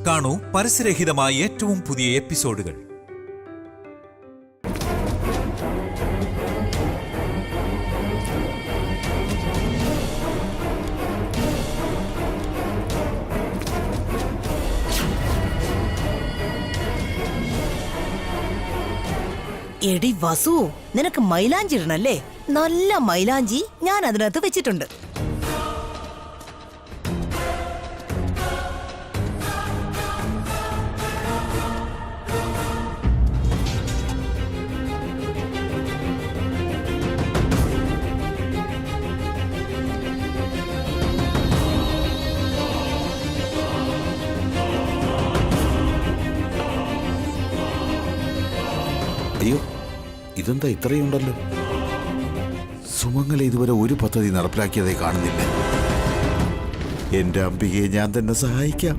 കാണൂ പരസ്യരഹിതമായ ഏറ്റവും പുതിയ എപ്പിസോഡുകൾ. എടി വസു, നിനക്ക് മൈലാഞ്ചി ഇടണല്ലേ? നല്ല മൈലാഞ്ചി ഞാൻ അതിനകത്ത് വെച്ചിട്ടുണ്ട്. അയ്യോ, ഇതെന്താ ഇത്രയുണ്ടല്ലോ? സുമംഗല ഇതുവരെ ഒരു പദ്ധതി നടപ്പിലാക്കിയതായി കാണുന്നില്ല. എന്റെ അംബികയെ ഞാൻ തന്നെ സഹായിക്കാം.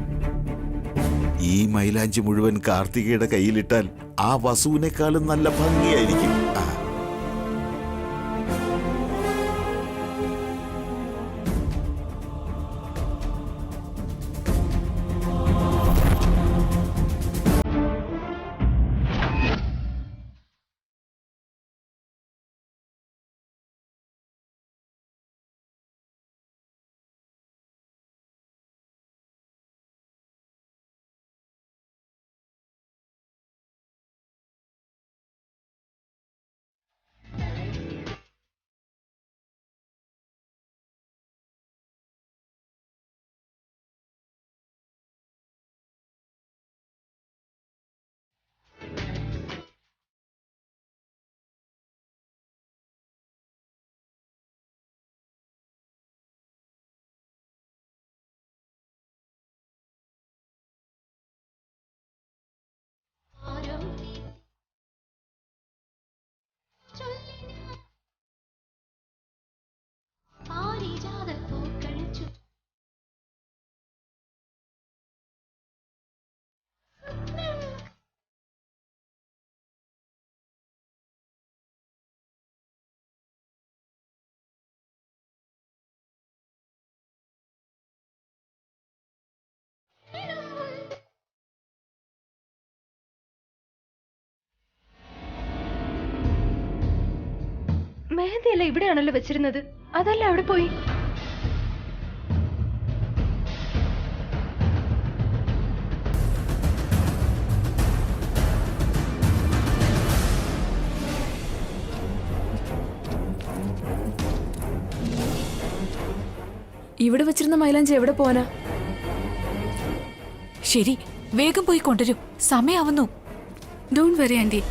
ഈ മൈലാഞ്ചി മുഴുവൻ കാർത്തികയുടെ കയ്യിലിട്ടാൽ ആ വസുവിനേക്കാളും നല്ല ഭംഗിയായിരിക്കും. മെഹന്തിയല്ല ഇവിടെയാണല്ലോ വെച്ചിരുന്നത്, അതല്ല അവിടെ പോയി? ഇവിടെ വെച്ചിരുന്ന മൈലാഞ്ചി എവിടെ പോവാനാ? ശരി, വേഗം പോയി കൊണ്ടുവരൂ, സമയാവുന്നു. ഡോണ്ട് വെറി ആന്റി,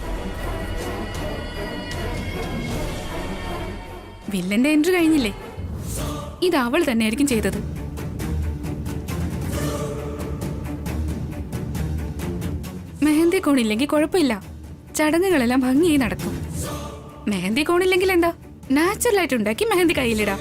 വില്ലന്റെ എൻട്രി കഴിഞ്ഞില്ലേ? ഇത് അവൾ തന്നെയായിരിക്കും ചെയ്തത്. മെഹന്തി കോണില്ലെങ്കിൽ കുഴപ്പമില്ല, ചടങ്ങുകളെല്ലാം ഭംഗിയായി നടക്കും. മെഹന്തി കോണില്ലെങ്കിൽ എന്താ, നാച്ചുറലായിട്ട് ഉണ്ടാക്കി മെഹന്തി കയ്യിലിടാം.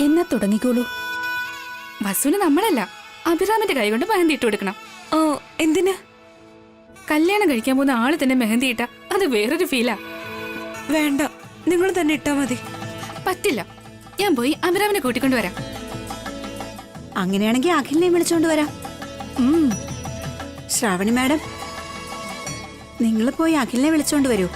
എന്നാ തുടങ്ങിക്കോളൂ. വസുവിന് നമ്മളല്ല, അഭിരാമിന്റെ കൈ കൊണ്ട് മെഹന്തി ഇട്ട് കൊടുക്കണം. ഓ, എന്തിന്? കല്യാണം കഴിക്കാൻ പോകുന്ന ആള് തന്നെ മെഹന്തി ഇട്ട അത് വേറൊരു ഫീലാ. വേണ്ട, നിങ്ങൾ തന്നെ ഇട്ടാ മതി. പറ്റില്ല, ഞാൻ പോയി അഭിരാമിനെ കൂട്ടിക്കൊണ്ട് വരാം. അങ്ങനെയാണെങ്കിൽ അഖിലിനെ വിളിച്ചോണ്ട് വരാം. ശ്രാവണി മാഡം, നിങ്ങൾ പോയി അഖിലിനെ വിളിച്ചോണ്ട് വരൂ.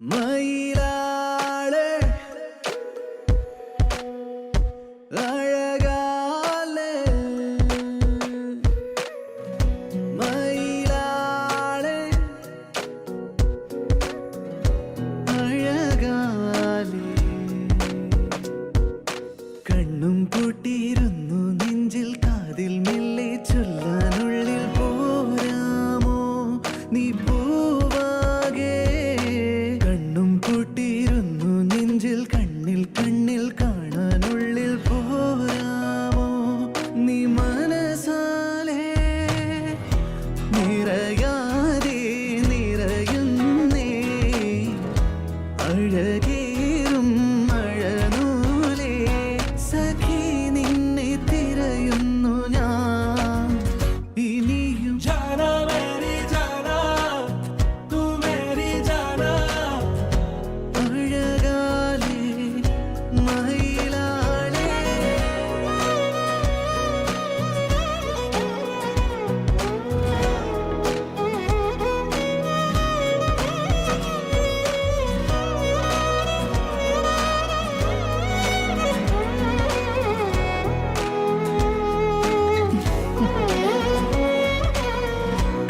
മയിലാളെ അഴകാലെ മയിലാളെ അഴകാലെ കണ്ണും പൂട്ടിയിരുന്നു നെഞ്ചിൽ കാതിൽ മെല്ലെ ചൊല്ലാനുള്ളിൽ പോരാമോ നീ പൂവാകെ കണ്ണും പൂട്ടിയിരുന്നു നെഞ്ചിൽ കണ്ണിൽ കണ്ണിൽ കാണാനുള്ളിൽ പോരാമോ നീ മനസാലെ നിറയാതെ നിറയുന്നേ അഴകേറും അഴനൂലേ സഖി നിന്നെ തിരയുന്നു ഞാൻ ഇനിയും ജാനാ മേരി ജാനാ തൂ മേരി ജാനാ അഴകാലേ മയിലാളേ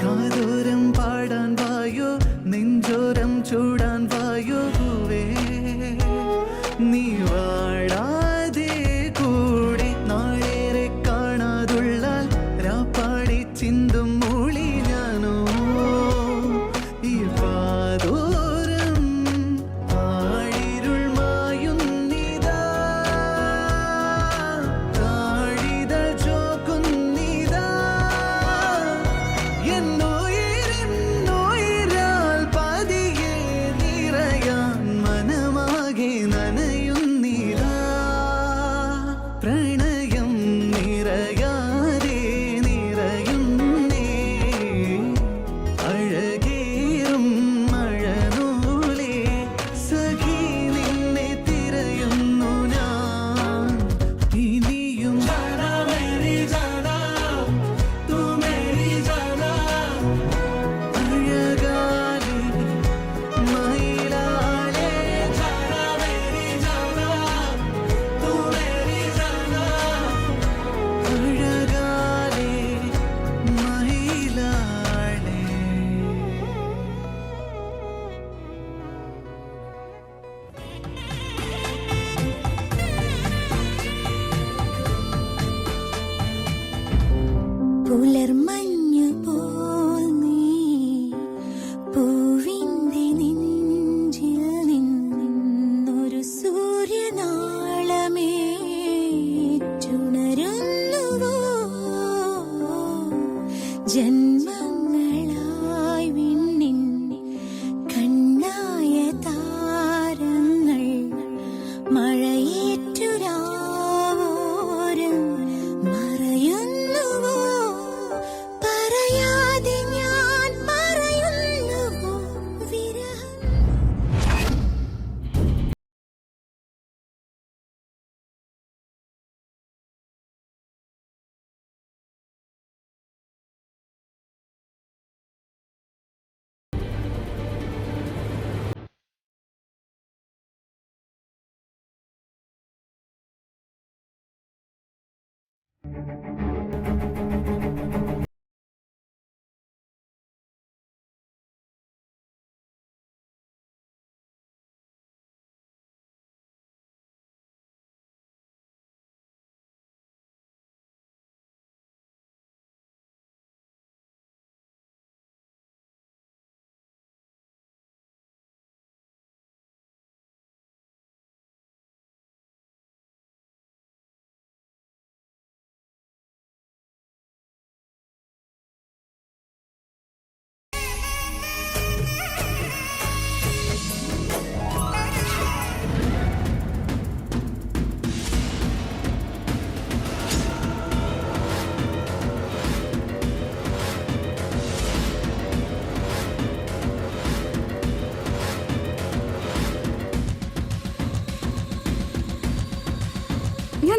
കാതോരം പാടാൻ വായോ നെഞ്ചോരം ചൂടാൻ വായോ പൂവേ നീ വാഴാതെ കൂടെ നാളേറെ കാണാതുള്ളാൽ രാപ്പാടി ചിന്തും മൂളി ഞാനോ ഈ പാതോരം ആഴിരുൾ മായുന്നിതാ താഴിതൾ ചോക്കുന്നിതാ എന്നോയിരാൽ പതിയെ നിറയാൻ മനമാകെ നനയുന്നിതാ പ്രണയം നിറയാതെ നിറയുന്നേ അഴകേറും മഴനൂലേ സഖി നിന്നെ തിരയുന്നു ഞാൻ ഇനിയും ജാനാ മേരി ജാനാ തൂ മേരി ജാനാ അഴകാലേ മയിലാളേ ജാനാ മേരി ജാനാ തൂ മേരി ജാനാ അഴകാലേ മയിലാളേ പുലർമഞ്ഞു പോൽ നീ പൂവിന്റെ നെഞ്ചിൽ നിന്നൊരു സൂര്യനാളമേറ്റുണരുന്നുവോ ജന്മങ്ങളായി വിണ്ണിൻ കണ്ണായ താരങ്ങൾ മഴയേറ്റുരാവോരം മറയുന്നുവോ പറയാതെ ഞാൻ പറയുന്നുവോ വിരഹം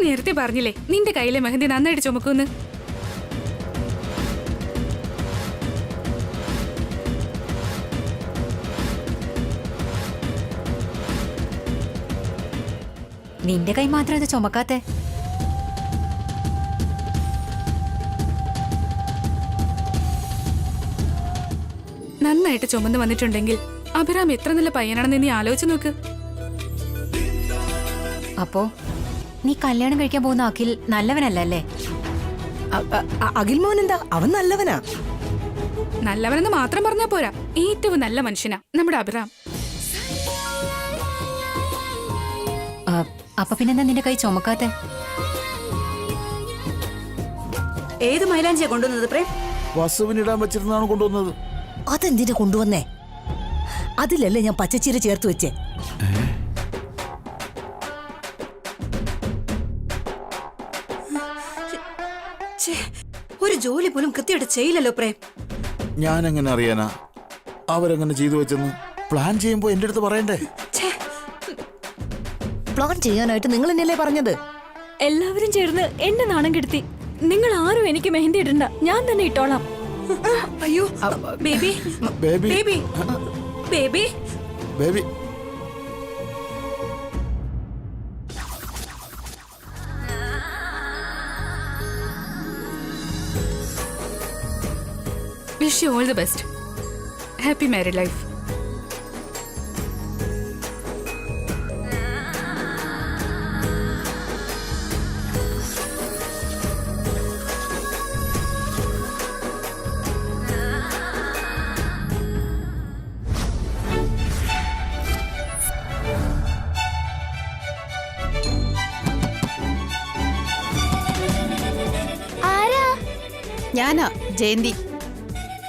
നേരത്തെ പറഞ്ഞില്ലേ നിന്റെ കയ്യിലെ മെഹന്തി നന്നായിട്ട് ചുമക്കുന്ന്. നിന്റെ കൈ മാത്രം അത് ചുമക്കാത്തെ? നന്നായിട്ട് ചുമന്ന് വന്നിട്ടുണ്ടെങ്കിൽ അഭിരാം എത്ര നല്ല പയ്യനാണെന്ന് നീ ആലോചിച്ച് നോക്ക്. അപ്പോ നീ കല്യാണം കഴിക്കാൻ പോകുന്ന അഖിൽ നല്ലവനല്ല അല്ലേ? അഖിൽ മോൻ എന്താ, അവൻ നല്ലവനാ. നല്ലവനെന്ന് മാത്രം പറഞ്ഞാ പോരാ, ഏറ്റവും നല്ല മനുഷ്യനാ നമ്മുടെ അഭിരാം. അപ്പൊ പിന്നെന്താ നിന്റെ കൈ ചുമക്കാത്തെ? ഏത് മൈലാഞ്ചിയാ കൊണ്ടുവന്നത് പ്രേം? വസുവിനിടാൻ വെച്ചിരുന്നാണ് കൊണ്ടുവന്നത്. അതെന്തിനാ കൊണ്ടുവന്നേ? അതിലല്ലേ ഞാൻ പച്ചച്ചീര ചേർത്ത് വെച്ചേ. ഒരു ജോലി പോലും കൃത്യമായിട്ട് ചെയ്യില്ലല്ലോ പ്രേം. ഞാൻ എങ്ങനെ അറിയാനാ അവരെങ്ങനെ ചെയ്തു വെച്ചെന്ന്? പ്ലാൻ ചെയ്യുമ്പോ എന്റെ അടുത്ത് പറയണ്ടേ? പ്ലാൻ ചെയ്യാനായിട്ട് നിങ്ങൾ എന്നല്ലേ പറഞ്ഞത്? എല്ലാവരും ചേർന്ന് എന്നെ നാണം കെടുത്തി. നിങ്ങൾ ആരും എനിക്ക് മെഹന്തി ഇടണ്ട, ഞാൻ തന്നെ ഇട്ടോളാം. അയ്യോ baby baby baby baby baby wish you all the best. Happy married life. ഞാനാ ജയന്തി.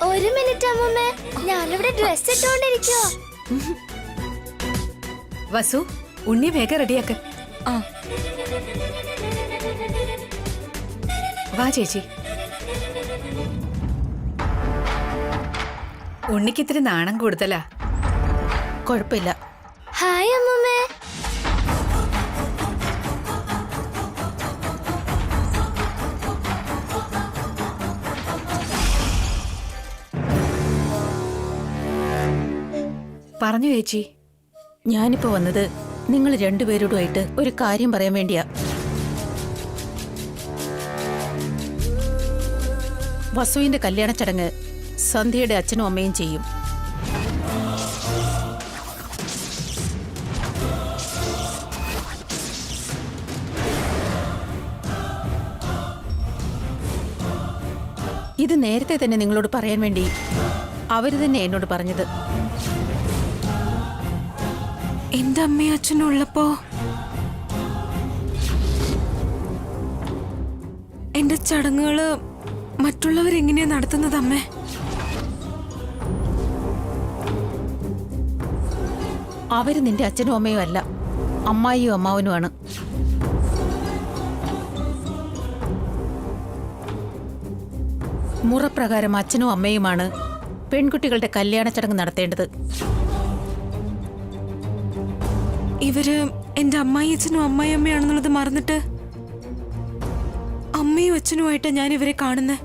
ഒരു മിനിറ്റ് അമ്മമ്മേ, ഞാനിവിടെ ഡ്രസ് ഇട്ടോണ്ടിരിക്കോ. വസു, ഉണ്ണി വേഗം റെഡിയാക്ക്. വാ ചേച്ചി. ഉണ്ണിക്ക് ഇത്തിരി നാണം കൂടുതലാ. കുഴപ്പമില്ല. ഹായ് അമ്മമ്മേ. പറഞ്ഞു ചേച്ചി. ഞാനിപ്പോ വന്നത് നിങ്ങൾ രണ്ടുപേരോടുമായിട്ട് ഒരു കാര്യം പറയാൻ വേണ്ടിയാ. വസുവിന്റെ കല്യാണ ചടങ്ങ് സന്ധ്യയുടെ അച്ഛനും അമ്മയും ചെയ്യും. ഇത് നേരത്തെ തന്നെ നിങ്ങളോട് പറയാൻ വേണ്ടി അവര് തന്നെ എന്നോട് പറഞ്ഞത്. എന്റെ അമ്മയും അച്ഛനും ഉള്ളപ്പോ എന്റെ ചടങ്ങുകള് മറ്റുള്ളവരെങ്ങനെയാ നടത്തുന്നത് അമ്മേ? അവര് നിന്റെ അച്ഛനും അമ്മയും അല്ല, അമ്മായിയും അമ്മാവനുമാണ്. മുറപ്രകാരം അച്ഛനും അമ്മയുമാണ് പെൺകുട്ടികളുടെ കല്യാണ ചടങ്ങ് നടത്തേണ്ടത്. ഇവര് എന്റെ അമ്മായി അച്ഛനും അമ്മായി അമ്മയാണെന്നുള്ളത് മറന്നിട്ട് അമ്മയും അച്ഛനുമായിട്ടാ ഞാൻ ഇവരെ കാണുന്നേ.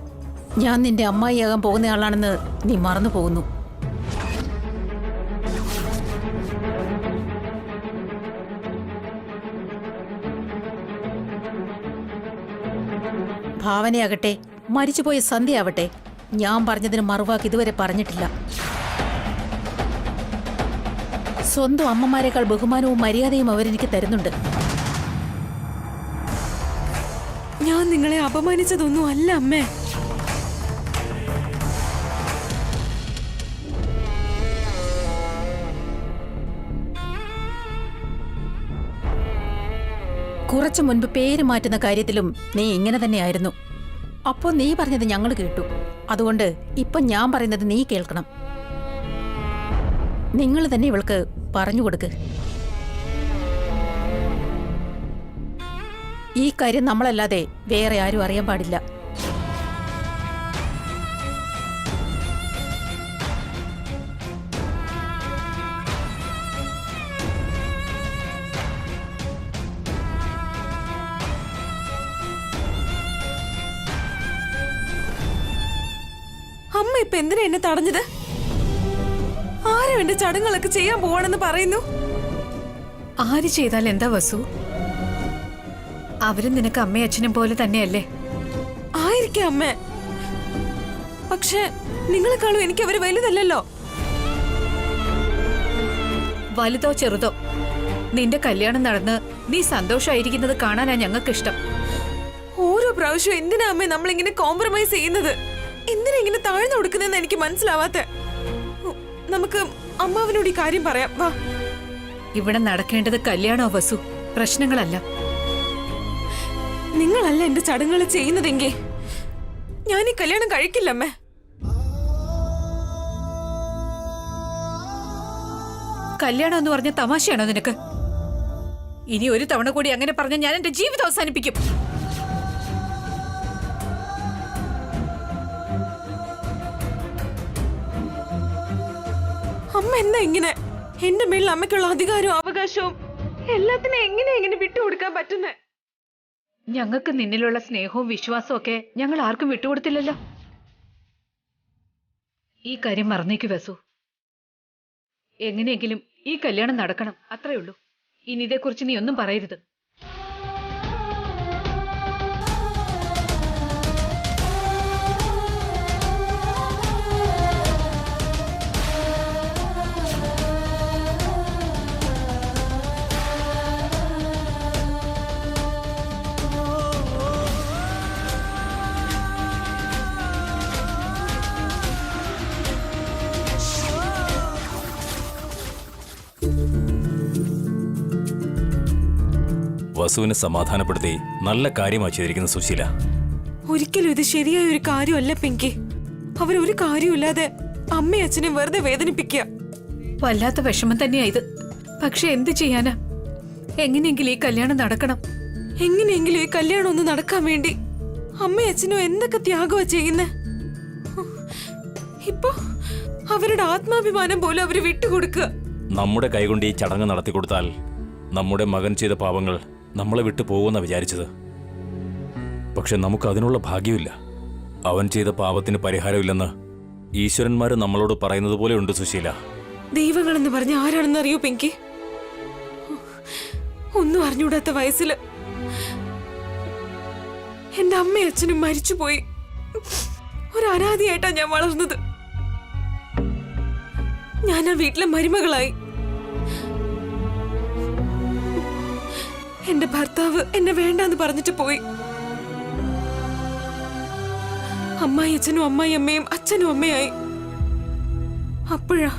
ഞാൻ നിന്റെ അമ്മായിയാകാൻ പോകുന്നയാളാണെന്ന് നീ മറന്നു പോകുന്നു. ഭാവനയാകട്ടെ, മരിച്ചുപോയ സന്ധ്യയാവട്ടെ, ഞാൻ പറഞ്ഞതിന് മറുവാക്ക് ഇതുവരെ പറഞ്ഞിട്ടില്ല. സ്വന്തം അമ്മമാരെക്കാൾ ബഹുമാനവും മര്യാദയും അവരെനിക്ക് തരുന്നുണ്ട്. ഞാൻ നിങ്ങളെ അപമാനിച്ചതൊന്നും അല്ല അമ്മേ. കുറച്ചു മുൻപ് പേര് മാറ്റുന്ന കാര്യത്തിലും നീ ഇങ്ങനെ തന്നെയായിരുന്നു. അപ്പോ നീ പറഞ്ഞത് ഞങ്ങൾ കേട്ടു. അതുകൊണ്ട് ഇപ്പൊ ഞാൻ പറയുന്നത് നീ കേൾക്കണം. നിങ്ങൾ തന്നെ ഇവൾക്ക് പറഞ്ഞു കൊടുക്ക്. ഈ കാര്യം നമ്മളല്ലാതെ വേറെ ആരും അറിയാൻ പാടില്ല. അമ്മ ഇപ്പൊ എന്തിനാ എന്നെ തടഞ്ഞത്? ആരും എന്റെ ചടങ്ങുകളൊക്കെ ചെയ്യാൻ പോവാണെന്ന് പറയുന്നു. ആര് ചെയ്താൽ എന്താ വസു? അവരും നിനക്ക് അമ്മയും അച്ഛനും പോലെ തന്നെയല്ലേ? ആയിരിക്കാം അമ്മ, പക്ഷെ നിങ്ങളെക്കാളും എനിക്ക് അവര് വലുതല്ലല്ലോ. വലുതോ ചെറുതോ, നിന്റെ കല്യാണം നടന്ന് നീ സന്തോഷമായിരിക്കുന്നത് കാണാനാ ഞങ്ങൾക്കിഷ്ടം. ഓരോ പ്രാവശ്യം എന്തിനാ അമ്മ നമ്മളിങ്ങനെ കോംപ്രമൈസ് ചെയ്യുന്നത്? എന്തിനാ ഇങ്ങനെ താഴ്ന്നു കൊടുക്കുന്നതെന്ന് എനിക്ക് മനസ്സിലാവാത്ത. നമുക്ക് അമ്മാവനോട് ഈ കാര്യം പറയാം, വാ. ഇവിടെ നടക്കേണ്ടത് കല്യാണോ വസു, പ്രശ്നങ്ങളല്ല. നിങ്ങളല്ല എന്റെ ചടങ്ങുകൾ ചെയ്യുന്നതെങ്കിൽ ഞാൻ ഈ കല്യാണം കഴിക്കില്ലമ്മേ. കല്യാണം എന്ന് പറഞ്ഞ തമാശയാണോ നിനക്ക്? ഇനി ഒരു തവണ കൂടി അങ്ങനെ പറഞ്ഞ ഞാൻ എന്റെ ജീവിതം അവസാനിപ്പിക്കും. അമ്മ എന്താ ഇങ്ങനെ? എന്റെ മേളിൽ അമ്മയ്ക്കുള്ള അധികാരവും അവകാശവും എല്ലാത്തിനും എങ്ങനെ വിട്ടുകൊടുക്കാൻ പറ്റുന്നേ? ഞങ്ങൾക്ക് നിന്നിലുള്ള സ്നേഹവും വിശ്വാസവും ഒക്കെ ഞങ്ങൾ ആർക്കും വിട്ടുകൊടുത്തില്ലല്ലോ. ഈ കാര്യം മറന്നേക്കു വസു. എങ്ങനെയെങ്കിലും ഈ കല്യാണം നടക്കണം, അത്രേ ഉള്ളൂ. ഇനി ഇതേക്കുറിച്ച് നീ ഒന്നും പറയരുത്. വസുവിനെ സമാധാനപ്പെടുത്തി നല്ല കാര്യമായി ചെയ്തിരിക്കുന്ന സുശീല. ഒരിക്കലും ഇത് ശരിയായ ഒരു കാര്യമല്ല പിങ്കി. അവരൊരു കാര്യമില്ലാതെ അമ്മയും അച്ഛനെ വെറുതെ വേദനിപ്പിക്കുക. വല്ലാത്ത വിഷമം തന്നെയാ ഇത്. പക്ഷെ എന്ത് ചെയ്യാനാ? എങ്ങനെയെങ്കിലും ഈ കല്യാണം നടക്കണം. എങ്ങനെയെങ്കിലും ഈ കല്യാണം ഒന്ന് നടക്കാൻ വേണ്ടി അമ്മയും അച്ഛനും എന്തൊക്കെ ത്യാഗമാ ചെയ്യുന്നേ. ഇപ്പൊ അവരുടെ ആത്മാഭിമാനം പോലും അവര് വിട്ടുകൊടുക്കുക. നമ്മുടെ കൈകൊണ്ട് ഈ ചടങ്ങ് നടത്തിക്കൊടുത്താൽ നമ്മുടെ മകൻ ചെയ്ത പാപങ്ങൾ നമ്മളെ വിട്ടു പോകുമെന്നാ വിചാരിച്ചത്. പക്ഷെ നമുക്ക് അതിനുള്ള ഭാഗ്യമില്ല. അവൻ ചെയ്ത പാപത്തിന് പരിഹാരമില്ലെന്ന് ഈശ്വരന്മാര് നമ്മളോട് പറയുന്നത് പോലെ ഉണ്ട് സുശീല. ദൈവങ്ങളെന്ന് പറഞ്ഞ ആരാണെന്ന് അറിയോ പിങ്കി? ഒന്നും അറിഞ്ഞൂടാത്ത വയസ്സില് എന്റെ അമ്മയും അച്ഛനും മരിച്ചുപോയി. ഒരു അനാഥയായിട്ടാ ഞാൻ വളർന്നത്. ഞാൻ ആ വീട്ടിലെ മരുമകളായി. എന്റെ ഭർത്താവ് എന്നെ വേണ്ടാന്ന് പറഞ്ഞിട്ട് പോയി. അമ്മായി അച്ഛനും അമ്മായി അമ്മയും അച്ഛനും അമ്മയായി. അപ്പോഴാ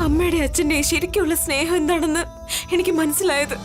അമ്മയുടെ അച്ഛന്റെ ശരിക്കുള്ള സ്നേഹം എന്താണെന്ന് എനിക്ക് മനസ്സിലായത്.